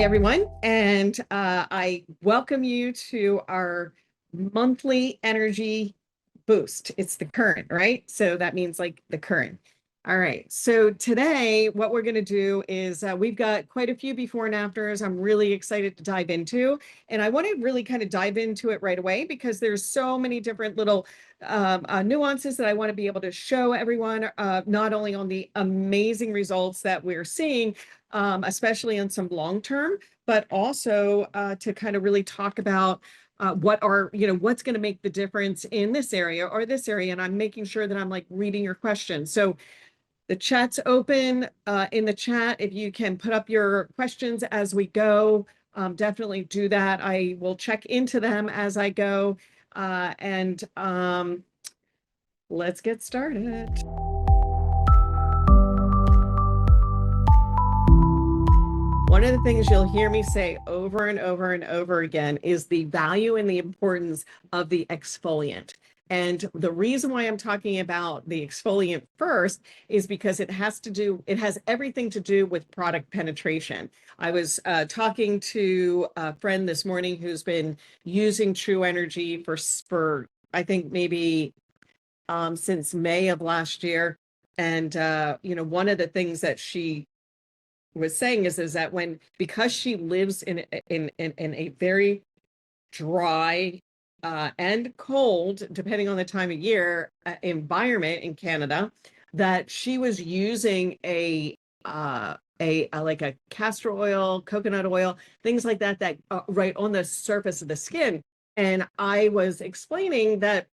everyone, and I welcome you to our monthly energy boost. It's the current, right? So that means like the current. All right. So today, what we're going to do is we've got quite a few before and afters I'm really excited to dive into. And I want to really kind of dive into it right away because there's so many different little nuances that I want to be able to show everyone, not only on the amazing results that we're seeing, especially on some long term, but also to kind of really talk about what's going to make the difference in this area or this area. And I'm making sure that I'm like reading your questions. So the chat's open. In the chat, if you can put up your questions as we go, definitely do that. I will check into them as I go. And let's get started. One of the things you'll hear me say over and over and over again is the value and the importance of the exfoliant. And the reason why I'm talking about the exfoliant first is because it has everything to do with product penetration. I was talking to a friend this morning who's been using True Energy for I think maybe since May of last year. And one of the things that she was saying is that because she lives in a very dry and cold, depending on the time of year, environment in Canada, that she was using a like a castor oil, coconut oil, things like that right on the surface of the skin. And I was explaining that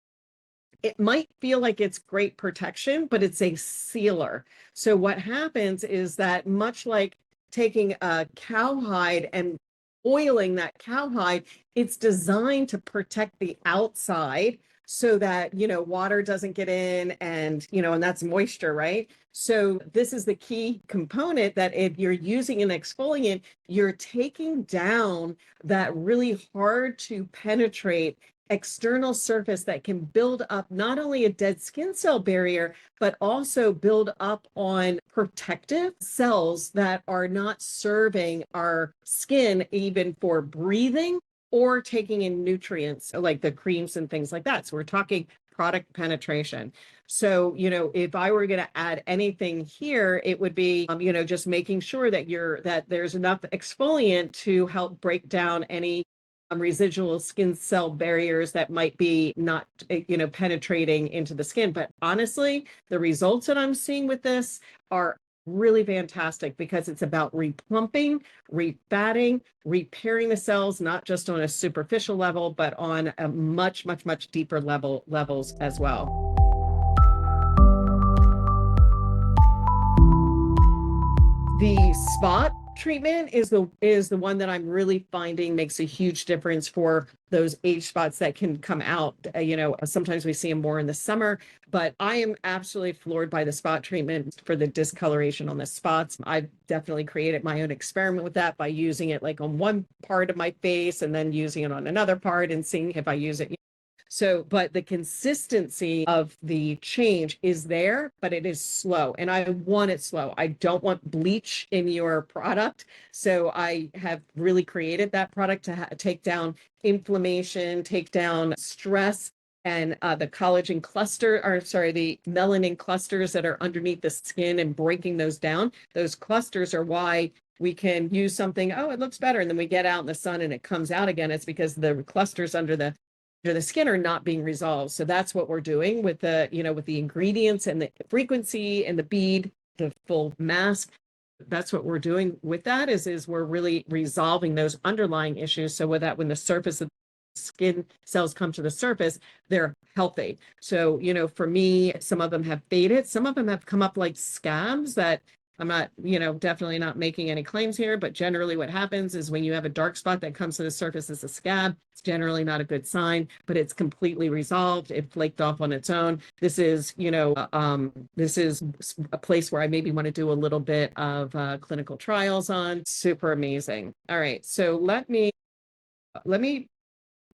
it might feel like it's great protection, but it's a sealer. So what happens is that much like taking a cowhide and oiling that cowhide, it's designed to protect the outside so that, water doesn't get in and that's moisture, right? So this is the key component that if you're using an exfoliant, you're taking down that really hard to penetrate external surface that can build up not only a dead skin cell barrier, but also build up on protective cells that are not serving our skin even for breathing or taking in nutrients like the creams and things like that. So we're talking product penetration. So, if I were going to add anything here, it would be, just making sure that there's enough exfoliant to help break down any residual skin cell barriers that might be not, penetrating into the skin. But honestly, the results that I'm seeing with this are really fantastic because it's about replumping, refatting, repairing the cells, not just on a superficial level, but on a much, much, much deeper levels as well. The spot treatment is the one that I'm really finding makes a huge difference for those age spots that can come out. Sometimes we see them more in the summer, but I am absolutely floored by the spot treatment for the discoloration on the spots. I've definitely created my own experiment with that by using it like on one part of my face and then using it on another part and seeing if I use it. So, but the consistency of the change is there, but it is slow. And I want it slow. I don't want bleach in your product. So I have really created that product to take down inflammation, take down stress, and the collagen the melanin clusters that are underneath the skin and breaking those down. Those clusters are why we can use something, oh, it looks better. And then we get out in the sun and it comes out again. It's because the clusters under the skin are not being resolved. So that's what we're doing with with the ingredients and the frequency and the bead, the full mask. That's what we're doing with that is we're really resolving those underlying issues. So with that, when the surface of skin cells come to the surface, they're healthy. So, for me, some of them have faded. Some of them have come up like scabs that I'm not, definitely not making any claims here, but generally what happens is when you have a dark spot that comes to the surface as a scab, it's generally not a good sign, but it's completely resolved. It flaked off on its own. This is, this is a place where I maybe want to do a little bit of clinical trials on. Super amazing. All right. So let me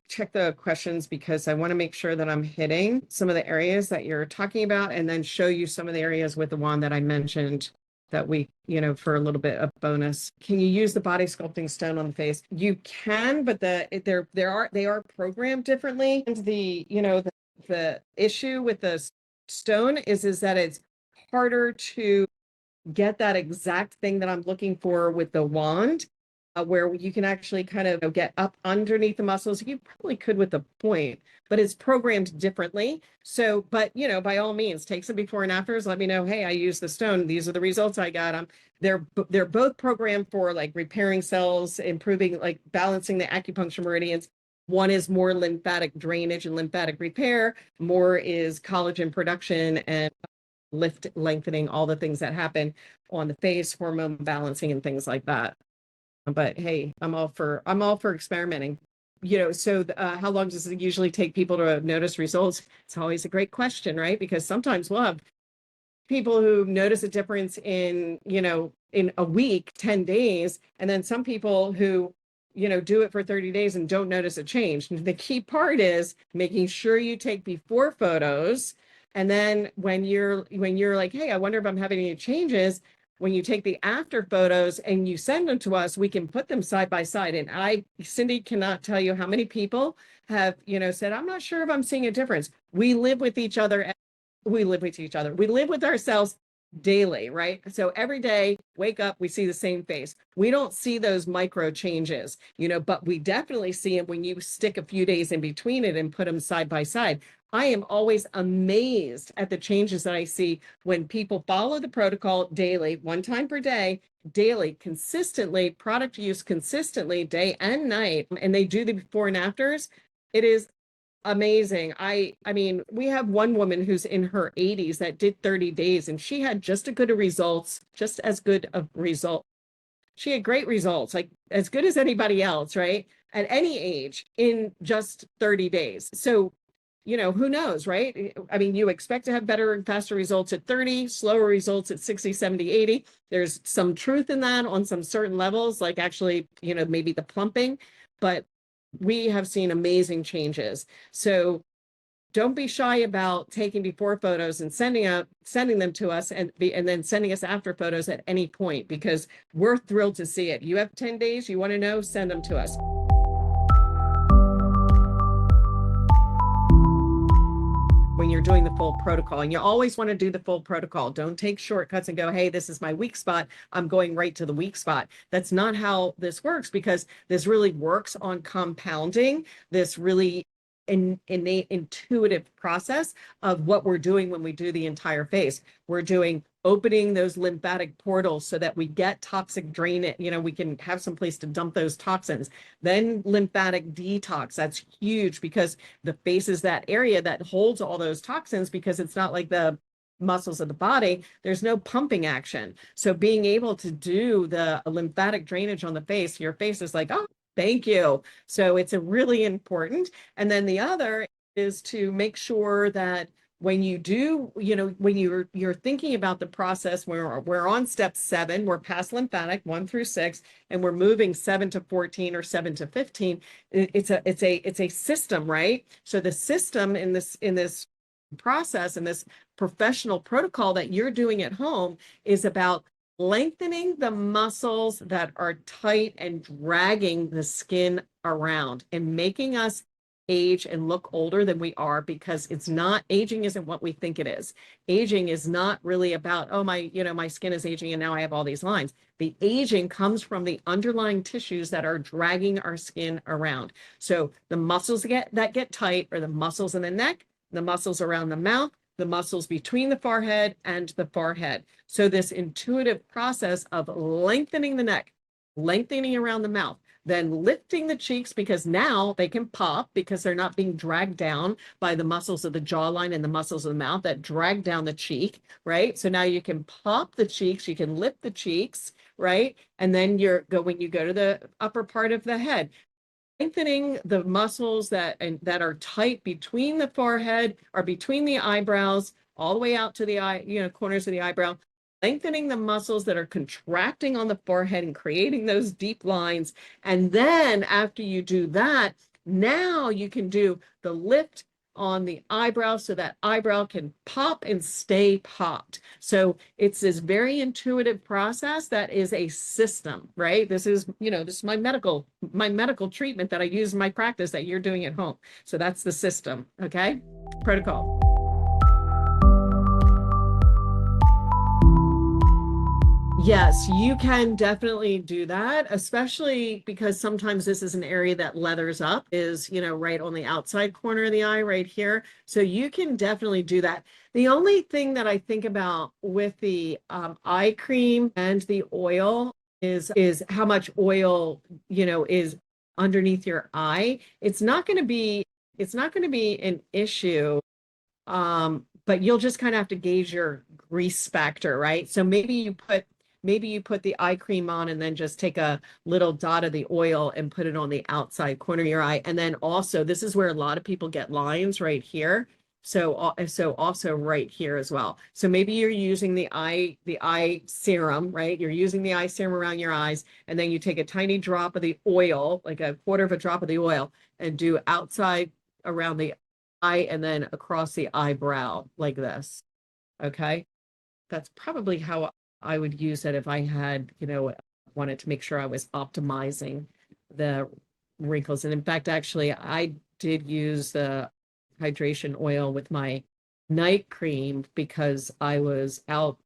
check the questions because I want to make sure that I'm hitting some of the areas that you're talking about and then show you some of the areas with the one that I mentioned that we, for a little bit of bonus. Can you use the body sculpting stone on the face? You can, but they are programmed differently. And the issue with the stone is that it's harder to get that exact thing that I'm looking for with the wand, where you can actually kind of get up underneath the muscles. You probably could with the point, but it's programmed differently. So, but by all means, take some before and afters. Let me know, hey, I used the stone. These are the results I got. They're both programmed for like repairing cells, improving, like balancing the acupuncture meridians. One is more lymphatic drainage and lymphatic repair. More is collagen production and lengthening, all the things that happen on the face, hormone balancing and things like that. But hey, I'm all for experimenting. So how long does it usually take people to notice results? It's always a great question, right? Because sometimes we'll have people who notice a difference in a week, 10 days, and then some people who do it for 30 days and don't notice a change. And the key part is making sure you take before photos. And then when you're like, hey, I wonder if I'm having any changes, when you take the after photos and you send them to us, we can put them side by side. And Cindy, cannot tell you how many people have, said, I'm not sure if I'm seeing a difference. We live with each other. We live with ourselves daily, right? So every day, wake up, we see the same face. We don't see those micro changes, but we definitely see them when you stick a few days in between it and put them side by side. I am always amazed at the changes that I see when people follow the protocol daily, one time per day, daily, consistently, product use consistently, day and night, and they do the before and afters. It is amazing. I mean, we have one woman who's in her 80s that did 30 days and she had just as good of results. She had great results, like as good as anybody else, right? At any age in just 30 days. So, who knows, right? I mean, you expect to have better and faster results at 30, slower results at 60, 70, 80. There's some truth in that on some certain levels, like actually, maybe the plumping, but we have seen amazing changes. So don't be shy about taking before photos and sending them to us and then sending us after photos at any point, because we're thrilled to see it. You have 10 days, you want to know, send them to us. When you're doing the full protocol, and you always want to do the full protocol. Don't take shortcuts and go, hey, this is my weak spot, I'm going right to the weak spot. That's not how this works, because this really works on compounding this really innate intuitive process of what we're doing when we do the entire face. We're doing opening those lymphatic portals so that we get toxic drain, we can have some place to dump those toxins. Then lymphatic detox, that's huge, because the face is that area that holds all those toxins, because it's not like the muscles of the body, there's no pumping action. So being able to do the lymphatic drainage on the face, your face is like, oh, thank you. So it's a really important. And then the other is to make sure that when you do, when you're thinking about the process, we're on step 7, we're past lymphatic 1 through 6, and we're moving 7 to 14 or 7 to 15. It's a system, right? So the system in this process, in this professional protocol that you're doing at home, is about lengthening the muscles that are tight and dragging the skin around and making us age and look older than we are, because aging isn't what we think it is. Aging is not really about, oh, my skin is aging and now I have all these lines. The aging comes from the underlying tissues that are dragging our skin around. So the muscles that get tight are the muscles in the neck, the muscles around the mouth, the muscles between the forehead and the forehead. So this intuitive process of lengthening the neck, lengthening around the mouth, then lifting the cheeks, because now they can pop because they're not being dragged down by the muscles of the jawline and the muscles of the mouth that drag down the cheek, right? So now you can pop the cheeks, you can lift the cheeks, right? And then when you go to the upper part of the head, lengthening the muscles that are tight between the forehead or between the eyebrows, all the way out to the eye, corners of the eyebrow, lengthening the muscles that are contracting on the forehead and creating those deep lines. And then after you do that, now you can do the lift on the eyebrow so that eyebrow can pop and stay popped. So it's this very intuitive process that is a system, right? This is, this is my medical treatment that I use in my practice that you're doing at home. So that's the system, okay? Protocol. Yes, you can definitely do that, especially because sometimes this is an area that leathers up, is, right on the outside corner of the eye right here. So you can definitely do that. The only thing that I think about with the eye cream and the oil is how much oil, is underneath your eye. It's not going to be an issue, but you'll just kind of have to gauge your grease factor, right? So maybe you put the eye cream on and then just take a little dot of the oil and put it on the outside corner of your eye. And then also, this is where a lot of people get lines right here. So also right here as well. So maybe you're using the eye serum, right? You're using the eye serum around your eyes, and then you take a tiny drop of the oil, like a quarter of a drop of the oil, and do outside around the eye and then across the eyebrow like this. Okay. That's probably how I would use it if I had, wanted to make sure I was optimizing the wrinkles. And in fact, actually, I did use the hydration oil with my night cream because I was out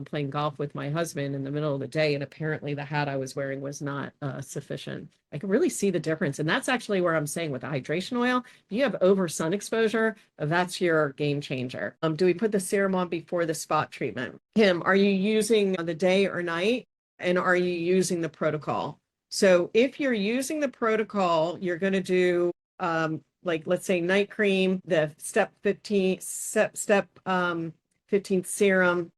playing golf with my husband in the middle of the day, and apparently the hat I was wearing was not sufficient. I could really see the difference. And that's actually where I'm saying with the hydration oil, if you have over sun exposure, that's your game changer. Do we put the serum on before the spot treatment? Kim, are you using the day or night? And are you using the protocol? So if you're using the protocol, you're going to do like, let's say night cream, the step 15 15 serum.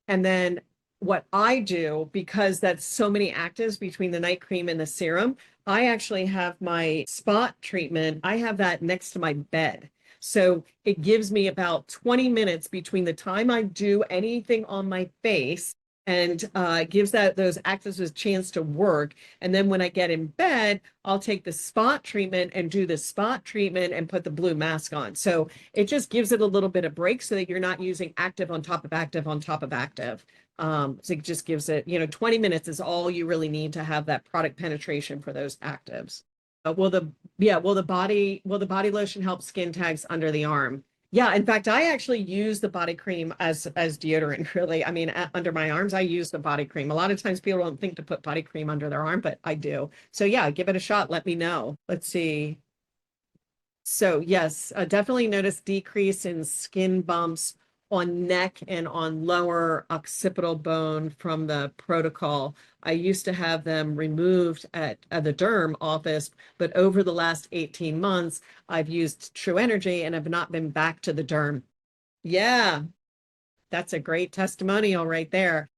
And then what I do, because that's so many actives between the night cream and the serum, I actually have my spot treatment. I have that next to my bed. So it gives me about 20 minutes between the time I do anything on my face and gives those actives a chance to work. And then when I get in bed, I'll take the spot treatment and do the spot treatment and put the blue mask on. So it just gives it a little bit of break so that you're not using active on top of active on top of active. So it just gives it, 20 minutes is all you really need to have that product penetration for those actives. Will the body lotion help skin tags under the arm? Yeah, in fact, I actually use the body cream as deodorant, really. I mean, under my arms, I use the body cream. A lot of times people don't think to put body cream under their arm, but I do. So yeah, give it a shot. Let me know. Let's see. So yes, definitely notice decrease in skin bumps on neck and on lower occipital bone from the protocol. I used to have them removed at the derm office, but over the last 18 months, I've used True Energy and have not been back to the derm. Yeah, that's a great testimonial right there.